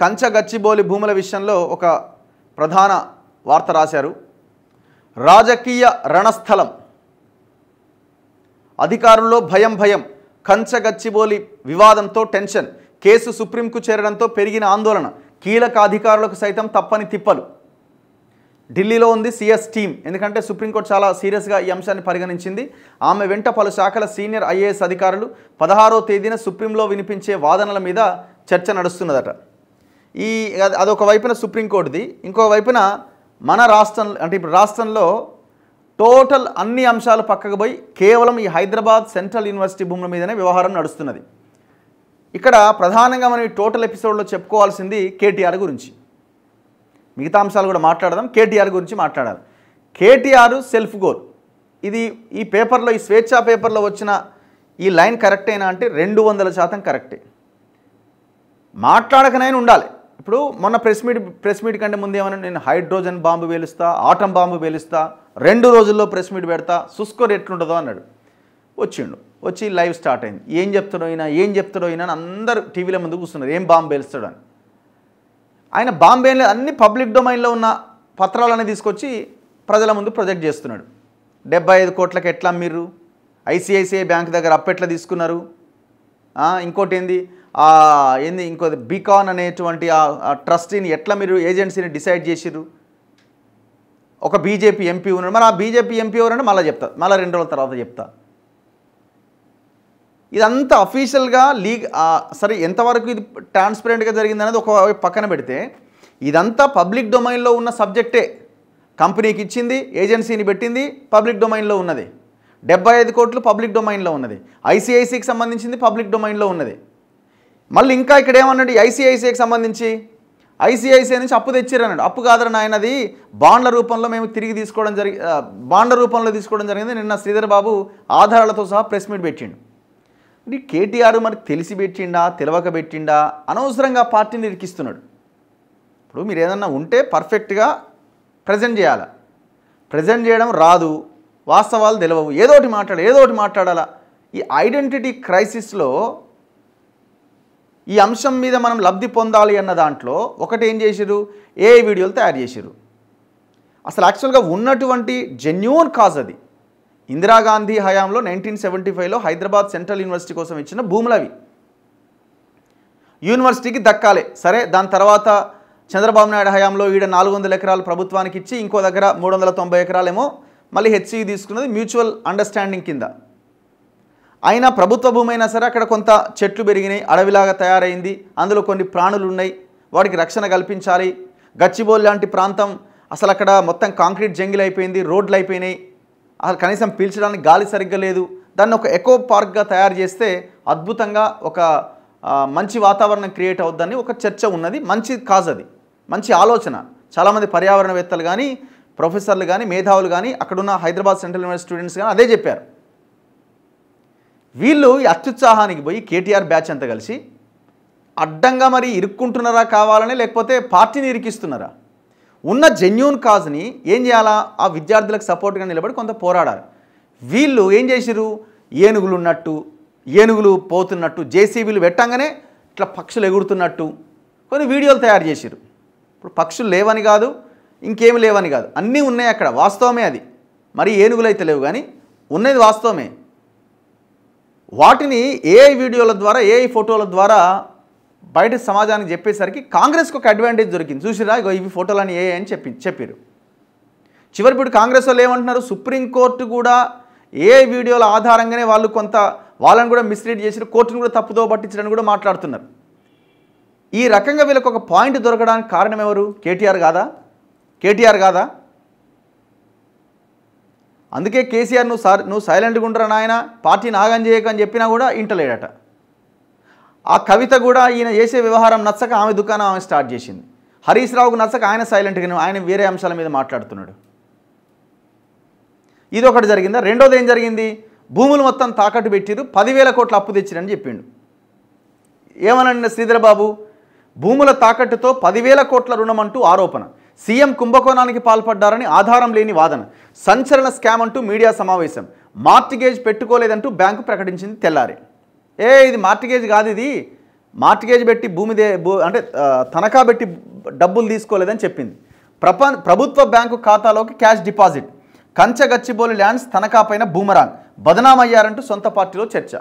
కంచగచ్చిబౌలి భూముల విషయంలో ఒక ప్రధాన వార్త రాశారు. రాజకీయ రణస్థలం, అధికారుల్లో భయం, కంచగచ్చిబౌలి వివాదంతో టెన్షన్, కేసు సుప్రీంకు చేరడంతో పెరిగిన ఆందోళన, కీలక అధికారులకు సైతం తప్పని తిప్పలు. ఢిల్లీలో ఉంది సిఎస్ టీం, ఎందుకంటే సుప్రీంకోర్టు చాలా సీరియస్గా ఈ అంశాన్ని పరిగణించింది. ఆమె వెంట పలు శాఖల సీనియర్ ఐఏఎస్ అధికారులు. 16వ తేదీన సుప్రీంలో వినిపించే వాదనల మీద చర్చ నడుస్తున్నదట. అదొక వైపున సుప్రీంకోర్టుది, ఇంకో వైపున మన రాష్ట్రం అంటే ఇప్పుడు రాష్ట్రంలో టోటల్ అన్ని అంశాలు పక్కకు పోయి కేవలం ఈ హైదరాబాద్ సెంట్రల్ యూనివర్సిటీ భూముల మీదనే వ్యవహారం నడుస్తున్నది. ఇక్కడ ప్రధానంగా మనం ఈ టోటల్ ఎపిసోడ్లో చెప్పుకోవాల్సింది కేటీఆర్ గురించి. మిగతా అంశాలు కూడా మాట్లాడదాం, కేటీఆర్ గురించి మాట్లాడాలి. కేటీఆర్ సెల్ఫ్ గోల్, ఇది ఈ పేపర్లో, ఈ స్వేచ్ఛా పేపర్లో వచ్చిన ఈ లైన్ కరెక్టేనా అంటే 200% కరెక్టే. మాట్లాడకనైనా ఉండాలి. ఇప్పుడు మొన్న ప్రెస్ మీట్ కంటే ముందు ఏమన్నా, నేను హైడ్రోజన్ బాంబు పేలుస్తా, ఆటం బాంబు పేలుస్తా, 2 రోజుల్లో ప్రెస్ మీట్ పెడతా, సుస్కోర్ ఎట్లుంటుందో అన్నాడు. వచ్చి లైవ్ స్టార్ట్ అయింది. ఏం చెప్తాడో ఈయన అని అందరూ టీవీల ముందు కూర్చున్నారు, ఏం బాంబు పేలుస్తాడు అని. ఆయన బాంబు ఏం లేదు, అన్ని పబ్లిక్ డొమైన్లో ఉన్న పత్రాలన్నీ తీసుకొచ్చి ప్రజల ముందు ప్రొజెక్ట్ చేస్తున్నాడు. 75 కోట్లకి ఎట్లా అమ్మిర్రు, ఐసిఐసిఐ బ్యాంక్ దగ్గర అప్పెట్లా తీసుకున్నారు, ఇంకోటి ఏంది ఇంకోటి బీకాన్ అనేటువంటి ఆ ట్రస్టీని ఎట్లా మీరు ఏజెన్సీని డిసైడ్ చేసిర్రు. ఒక బీజేపీ ఎంపీ ఉన్నాడు, మరి ఆ బీజేపీ ఎంపీ ఎవరంటే మళ్ళీ చెప్తా, మళ్ళీ 2 రోజుల తర్వాత చెప్తా. ఇదంతా అఫీషియల్గా సరే ఎంతవరకు ఇది ట్రాన్స్పరెంట్గా జరిగిందనేది ఒక పక్కన పెడితే, ఇదంతా పబ్లిక్ డొమైన్లో ఉన్న సబ్జెక్టే. కంపెనీకి ఇచ్చింది, ఏజెన్సీని పెట్టింది, పబ్లిక్ డొమైన్లో ఉన్నది. 75 కోట్లు పబ్లిక్ డొమైన్లో ఉన్నది. ఐసిఐసిఐకి సంబంధించింది పబ్లిక్ డొమైన్లో ఉన్నది. మళ్ళీ ఇంకా ఇక్కడ ఏమన్నాడు, ఐసిఐసిఐకి సంబంధించి ఐసిఐసిఐ నుంచి అప్పు తెచ్చిరన్నాడు. అప్పు కాదని ఆయనది బాండ్ల రూపంలో మేము తిరిగి తీసుకోవడం బాండ్ల రూపంలో తీసుకోవడం జరిగింది. నిన్న శ్రీధర్ బాబు ఆధారాలతో సహా ప్రెస్ మీట్ పెట్టిండు. అంటే కేటీఆర్ మరి తెలిసి పెట్టిండా, తెలవక పెట్టిండా, అనవసరంగా పార్టీని ఇరికిస్తున్నాడు. ఇప్పుడు మీరు ఏదన్నా ఉంటే పర్ఫెక్ట్గా ప్రజెంట్ చేయాలి. ప్రజెంట్ చేయడం రాదు, వాస్తవాలు తెలియవు, ఏదో ఒకటి మాట్లాడాలా. ఈ ఐడెంటిటీ క్రైసిస్లో ఈ అంశం మీద మనం లబ్ధి పొందాలి అన్న దాంట్లో ఒకటి ఏం చేసిరు, ఏఐ వీడియోలు తయారు చేసిరు. అసలు యాక్చువల్గా ఉన్నటువంటి జెన్యూన్ కాజ్ అది. ఇందిరాగాంధీ హయాంలో 1975లో హైదరాబాద్ సెంట్రల్ యూనివర్సిటీ కోసం ఇచ్చిన భూములవి యూనివర్సిటీకి దక్కాలి. సరే, దాని తర్వాత చంద్రబాబు నాయుడు హయాంలో ఈడ 400 ఎకరాలు ప్రభుత్వానికి ఇచ్చి ఇంకో దగ్గర 390 ఎకరాలేమో మళ్ళీ హెచ్సి తీసుకున్నది మ్యూచువల్ అండర్స్టాండింగ్ కింద. అయినా ప్రభుత్వ భూమి అయినా సరే అక్కడ కొంత చెట్లు పెరిగినాయి, అడవిలాగా తయారైంది, అందులో కొన్ని ప్రాణులు ఉన్నాయి, వాటికి రక్షణ కల్పించాలి. గచ్చిబౌలి లాంటి ప్రాంతం అసలు అక్కడ మొత్తం కాంక్రీట్ జంగిల్ అయిపోయింది, రోడ్లు అయిపోయినాయి, అసలు కనీసం పీల్చడానికి గాలి సరిగ్గా లేదు. దాన్ని ఒక ఎకో పార్క్గా తయారు చేస్తే అద్భుతంగా ఒక మంచి వాతావరణం క్రియేట్ అవుద్దని ఒక చర్చ ఉన్నది. మంచి కాజ్ అది, మంచి ఆలోచన. చాలామంది పర్యావరణవేత్తలు కానీ, ప్రొఫెసర్లు కానీ, మేధావులు కానీ, అక్కడున్న హైదరాబాద్ సెంట్రల్ యూనివర్సిటీ స్టూడెంట్స్ కానీ అదే చెప్పారు. వీళ్ళు ఈ అత్యుత్సాహానికి పోయి కేటీఆర్ బ్యాచ్ అంతా కలిసి అడ్డంగా మరి ఇరుక్కుంటున్నారా కావాలని, లేకపోతే పార్టీని ఇరికిస్తున్నారా? ఉన్న జెన్యూన్ కాజ్ని ఏం చేయాలా, ఆ విద్యార్థులకు సపోర్ట్గా నిలబడి కొంత పోరాడాలి. వీళ్ళు ఏం చేసిరు, ఏనుగులు ఉన్నట్టు, ఏనుగులు పోతున్నట్టు, జేసీబీలు పెట్టంగానే ఇట్లా పక్షులు ఎగురుతున్నట్టు కొన్ని వీడియోలు తయారు చేసిరు. ఇప్పుడు పక్షులు లేవని కాదు, ఇంకేమి లేవని కాదు, అన్నీ ఉన్నాయి అక్కడ, వాస్తవమే అది. మరి ఏనుగులు అయితే లేవు, కానీ ఉన్నది వాస్తవమే. వాటిని ఏఐ వీడియోల ద్వారా, ఏఐ ఫోటోల ద్వారా బయట సమాజానికి చెప్పేసరికి కాంగ్రెస్కి ఒక అడ్వాంటేజ్ దొరికింది. చూసిరా, ఇగో ఇవి ఫోటోలని ఏఐ అని చెప్పారు. చివరి ఇప్పుడు కాంగ్రెస్ వాళ్ళు ఏమంటున్నారు, సుప్రీంకోర్టు కూడా ఏఐ వీడియోల ఆధారంగానే వాళ్ళని కూడా మిస్లీడ్ చేసి కోర్టును కూడా తప్పుదో పట్టించడానికి కూడా మాట్లాడుతున్నారు. ఈ రకంగా వీళ్ళకి ఒక పాయింట్ దొరకడానికి కారణం ఎవరు? కేటీఆర్ కాదా? అందుకే కేసీఆర్ నువ్వు సైలెంట్గా ఉండరా నాయన, పార్టీని ఆగం చేయక అని చెప్పినా కూడా ఇంటలేడట. ఆ కవిత కూడా ఈయన చేసే వ్యవహారం నచ్చక ఆమె దుకాణం ఆమె స్టార్ట్ చేసింది. హరీష్ రావుకు నచ్చక ఆయన సైలెంట్గా, ఆయన వేరే అంశాల మీద మాట్లాడుతున్నాడు. ఇది ఒకటి జరిగిందా? రెండోది ఏం జరిగింది, భూములు మొత్తం తాకట్టు పెట్టిరు, 10,000 కోట్ల అప్పు తెచ్చిరని చెప్పిండు. ఏమనండి శ్రీధర్ బాబు, భూముల తాకట్టుతో 10,000 కోట్ల రుణం అంటూ ఆరోపణ, సీఎం కుంభకోణానికి పాల్పడ్డారని ఆధారం లేని వాదన, సంచలన స్కామ్ అంటూ మీడియా సమావేశం, మార్టిగేజ్ పెట్టుకోలేదంటూ బ్యాంకు ప్రకటించింది తెల్లారి. ఇది మార్టిగేజ్ కాదు, ఇది మార్టిగేజ్ పెట్టి అంటే తనఖా పెట్టి డబ్బులు తీసుకోలేదని చెప్పింది. ప్రభుత్వ బ్యాంకు ఖాతాలోకి క్యాష్ డిపాజిట్, కంచగచ్చిబౌలి ల్యాండ్స్ తనఖా పైన బూమరాంగ్, బదనామయ్యారంటూ సొంత పార్టీలో చర్చ.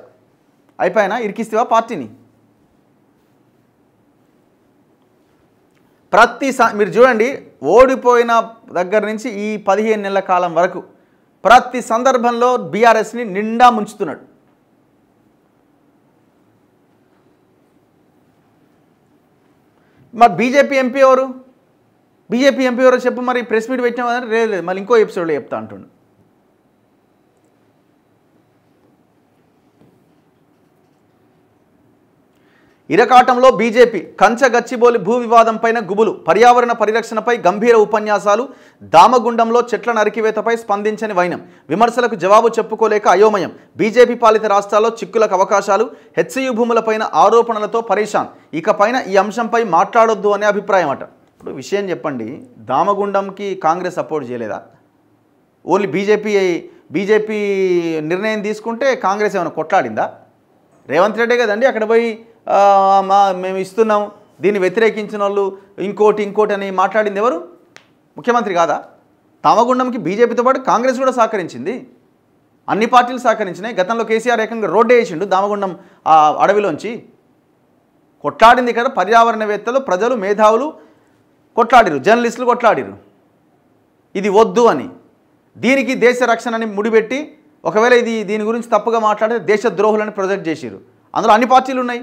అయిపోయినా ఇరికిస్తేవా పార్టీని? మీరు చూడండి, ఓడిపోయిన దగ్గర నుంచి ఈ 15 నెలల కాలం వరకు ప్రతి సందర్భంలో బీఆర్ఎస్ని నిండా ముంచుతున్నాడు. మరి బీజేపీ ఎంపీ ఎవరు చెప్పు. మరి ప్రెస్ మీట్ పెట్టినా లేదు, మళ్ళీ ఇంకో ఎపిసోడ్లో చెప్తా అంటుండు. ఇరకాటంలో బీజేపీ, కంచగచ్చిబౌలి భూ వివాదంపైన గుబులు, పర్యావరణ పరిరక్షణపై గంభీర ఉపన్యాసాలు, దామగుండంలో చెట్ల నరికివేతపై స్పందించని వైనం, విమర్శలకు జవాబు చెప్పుకోలేక అయోమయం, బీజేపీ పాలిత రాష్ట్రాల్లో చిక్కులకు అవకాశాలు, హెచ్సియు భూములపైన ఆరోపణలతో పరేషాన్, ఇకపైన ఈ అంశంపై మాట్లాడొద్దు అనే అభిప్రాయం అట. ఇప్పుడు విషయం చెప్పండి, దామగుండంకి కాంగ్రెస్ సపోర్ట్ చేయలేదా? ఓన్లీ బీజేపీ నిర్ణయం తీసుకుంటే కాంగ్రెస్ ఏమైనా కొట్లాడిందా? రేవంత్ రెడ్డే కదండి అక్కడ పోయి మేము ఇస్తున్నాం, దీన్ని వ్యతిరేకించిన వాళ్ళు ఇంకోటి అని మాట్లాడింది ఎవరు? ముఖ్యమంత్రి కాదా? దామగుండంకి బీజేపీతో పాటు కాంగ్రెస్ కూడా సహకరించింది, అన్ని పార్టీలు సహకరించినాయి. గతంలో కేసీఆర్ ఏకంగా రోడ్డే వేసిండు దామగుండం అడవిలోంచి. కొట్లాడింది కదా పర్యావరణవేత్తలు, ప్రజలు, మేధావులు కొట్లాడిరు, జర్నలిస్టులు కొట్లాడిరు ఇది వద్దు అని. దీనికి దేశ రక్షణని ముడిపెట్టి ఒకవేళ దీని గురించి తప్పుగా మాట్లాడితే దేశద్రోహులని ప్రొజెక్ట్ చేసిరు. అందులో అన్ని పార్టీలు ఉన్నాయి.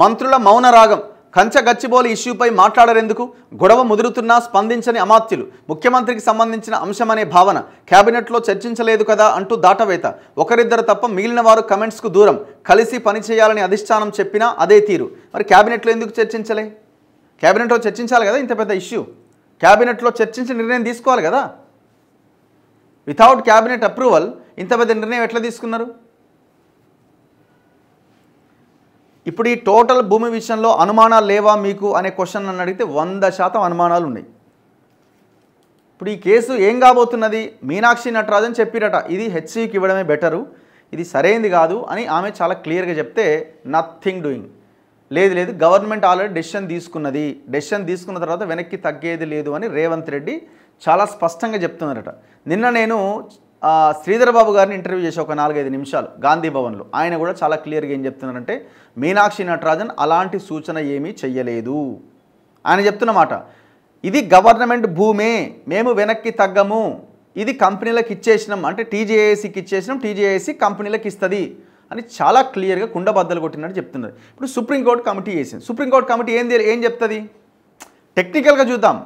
మంత్రుల మౌన రాగం, కంచగచ్చిబౌలి ఇష్యూపై మాట్లాడరెందుకు, గొడవ ముదురుతున్నా స్పందించని అమాత్యులు, ముఖ్యమంత్రికి సంబంధించిన అంశమనే భావన, క్యాబినెట్లో చర్చించలేదు కదా అంటూ దాటవేత, ఒకరిద్దరు తప్ప మిగిలిన వారు కమెంట్స్కు దూరం, కలిసి పనిచేయాలని అధిష్టానం చెప్పినా అదే తీరు. మరి క్యాబినెట్లో ఎందుకు చర్చించలే? క్యాబినెట్లో చర్చించాలి కదా, ఇంత పెద్ద ఇష్యూ క్యాబినెట్లో చర్చించి నిర్ణయం తీసుకోవాలి కదా. వితౌట్ క్యాబినెట్ అప్రూవల్ ఇంత పెద్ద నిర్ణయం ఎట్లా తీసుకున్నారు? ఇప్పుడు ఈ టోటల్ భూమి విషయంలో అనుమానాలు లేవా మీకు అనే క్వశ్చన్ నన్ను అడిగితే 100% అనుమానాలు ఉన్నాయి. ఇప్పుడు ఈ కేసు ఏం కాబోతున్నది? మీనాక్షి నటరాజన్ చెప్పిరట ఇది హెచ్సికి ఇవ్వడమే బెటరు, ఇది సరైనది కాదు అని ఆమె చాలా క్లియర్గా చెప్తే నథింగ్ డూయింగ్. లేదు గవర్నమెంట్ ఆల్రెడీ డెసిషన్ తీసుకున్నది, డెసిషన్ తీసుకున్న తర్వాత వెనక్కి తగ్గేది లేదు అని రేవంత్ రెడ్డి చాలా స్పష్టంగా చెప్తున్నారట. నిన్న నేను శ్రీధర్ బాబు గారిని ఇంటర్వ్యూ చేసి ఒక 4-5 నిమిషాలు గాంధీ భవన్లో, ఆయన కూడా చాలా క్లియర్గా ఏం చెప్తున్నారంటే మీనాక్షి నటరాజన్ అలాంటి సూచన ఏమీ చెయ్యలేదు. ఆయన చెప్తున్నమాట ఇది గవర్నమెంట్ భూమే, మేము వెనక్కి తగ్గము, ఇది కంపెనీలకు ఇచ్చేసినాం, అంటే టీజేఏసీకి ఇచ్చేసినాం, టీజేఏసీ కంపెనీలకు ఇస్తుంది అని చాలా క్లియర్గా కుండబద్దలు కొట్టినట్టు చెప్తున్నారు. ఇప్పుడు సుప్రీంకోర్టు కమిటీ వేసింది. సుప్రీంకోర్టు కమిటీ ఏం చెప్తుంది? టెక్నికల్గా చూద్దాం.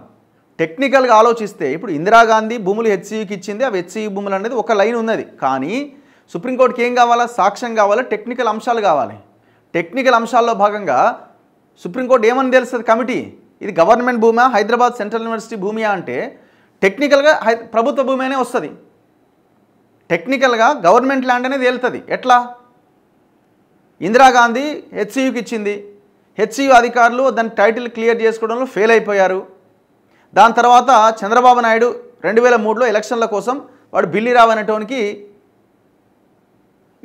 టెక్నికల్గా ఆలోచిస్తే ఇప్పుడు ఇందిరాగాంధీ భూములు హెచ్సియుకి ఇచ్చింది, అవి హెచ్సియు భూములు అనేది ఒక లైన్ ఉన్నది. కానీ సుప్రీంకోర్టుకి ఏం కావాలా? సాక్ష్యం కావాలా, టెక్నికల్ అంశాలు కావాలి. టెక్నికల్ అంశాల్లో భాగంగా సుప్రీంకోర్టు ఏమని తెలుస్తుంది కమిటీ? ఇది గవర్నమెంట్ భూమా, హైదరాబాద్ సెంట్రల్ యూనివర్సిటీ భూమియా అంటే టెక్నికల్గా ప్రభుత్వ భూమి అనే వస్తుంది. టెక్నికల్గా గవర్నమెంట్ ల్యాండ్ అనేది వెళ్తుంది. ఎట్లా? ఇందిరాగాంధీ హెచ్సియుకి ఇచ్చింది, హెచ్సియు అధికారులు దాని టైటిల్ క్లియర్ చేసుకోవడంలో ఫెయిల్ అయిపోయారు. దాని తర్వాత చంద్రబాబు నాయుడు 2003లో ఎలక్షన్ల కోసం వాడు బిల్లిరావు అనేటోనికి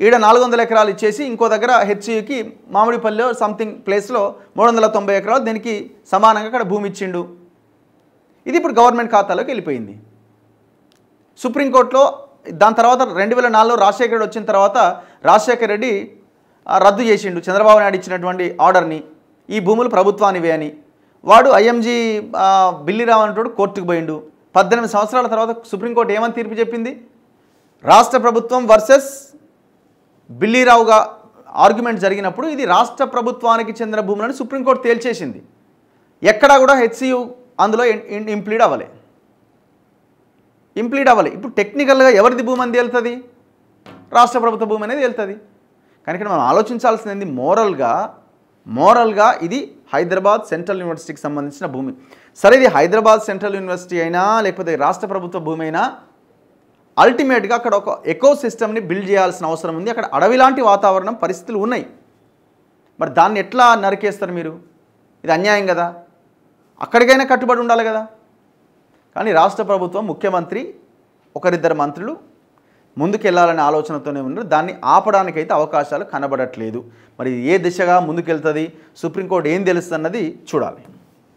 ఈడ 400 ఎకరాలు ఇచ్చేసి ఇంకో దగ్గర హెచ్సియుకి మామిడిపల్లిలో సంథింగ్ ప్లేస్లో 390 ఎకరాలు దీనికి సమానంగా అక్కడ భూమి ఇచ్చిండు. ఇది ఇప్పుడు గవర్నమెంట్ ఖాతాలోకి వెళ్ళిపోయింది. సుప్రీంకోర్టులో దాని తర్వాత 2004లో రాజశేఖర రెడ్డి వచ్చిన తర్వాత రాజశేఖర రెడ్డి రద్దు చేసిండు చంద్రబాబు నాయుడు ఇచ్చినటువంటి ఆర్డర్ని, ఈ భూములు ప్రభుత్వానివే అని. వాడు ఐఎంజీ బిల్లిరావు అనేటోడు కోర్టుకు పోయిండు. 18 సంవత్సరాల తర్వాత సుప్రీంకోర్టు ఏమని తీర్పు చెప్పింది? రాష్ట్ర ప్రభుత్వం వర్సెస్ బిల్లిరావుగా ఆర్గ్యుమెంట్ జరిగినప్పుడు ఇది రాష్ట్ర ప్రభుత్వానికి చెందిన భూములని సుప్రీంకోర్టు తేల్చేసింది. ఎక్కడా కూడా హెచ్సియు అందులో ఇంప్లీడ్ అవ్వలే. ఇప్పుడు టెక్నికల్గా ఎవరిది భూమి అని తేలుతుంది? రాష్ట్ర ప్రభుత్వ భూమి అనేది తేలుతుంది. కానీ ఇక్కడ మనం ఆలోచించాల్సింది మోరల్గా ఇది హైదరాబాద్ సెంట్రల్ యూనివర్సిటీకి సంబంధించిన భూమి. సరే, ఇది హైదరాబాద్ సెంట్రల్ యూనివర్సిటీ అయినా లేకపోతే రాష్ట్ర ప్రభుత్వ భూమి అయినా అల్టిమేట్గా అక్కడ ఒక ఎకో సిస్టమ్ని బిల్డ్ చేయాల్సిన అవసరం ఉంది. అక్కడ అడవి లాంటి వాతావరణం పరిస్థితులు ఉన్నాయి. మరి దాన్ని ఎట్లా నరికేస్తారు మీరు? ఇది అన్యాయం కదా. అక్కడికైనా కట్టుబడి ఉండాలి కదా. కానీ రాష్ట్ర ప్రభుత్వం ముఖ్యమంత్రి ఒకరిద్దరు మంత్రులు ముందుకెళ్లాలనే ఆలోచనతోనే ఉన్నారు. దాన్ని ఆపడానికైతే అవకాశాలు కనబడట్లేదు. మరి ఏ దిశగా ముందుకెళ్తుంది, సుప్రీంకోర్టు ఏం తెలుస్తుందన్నది చూడాలి.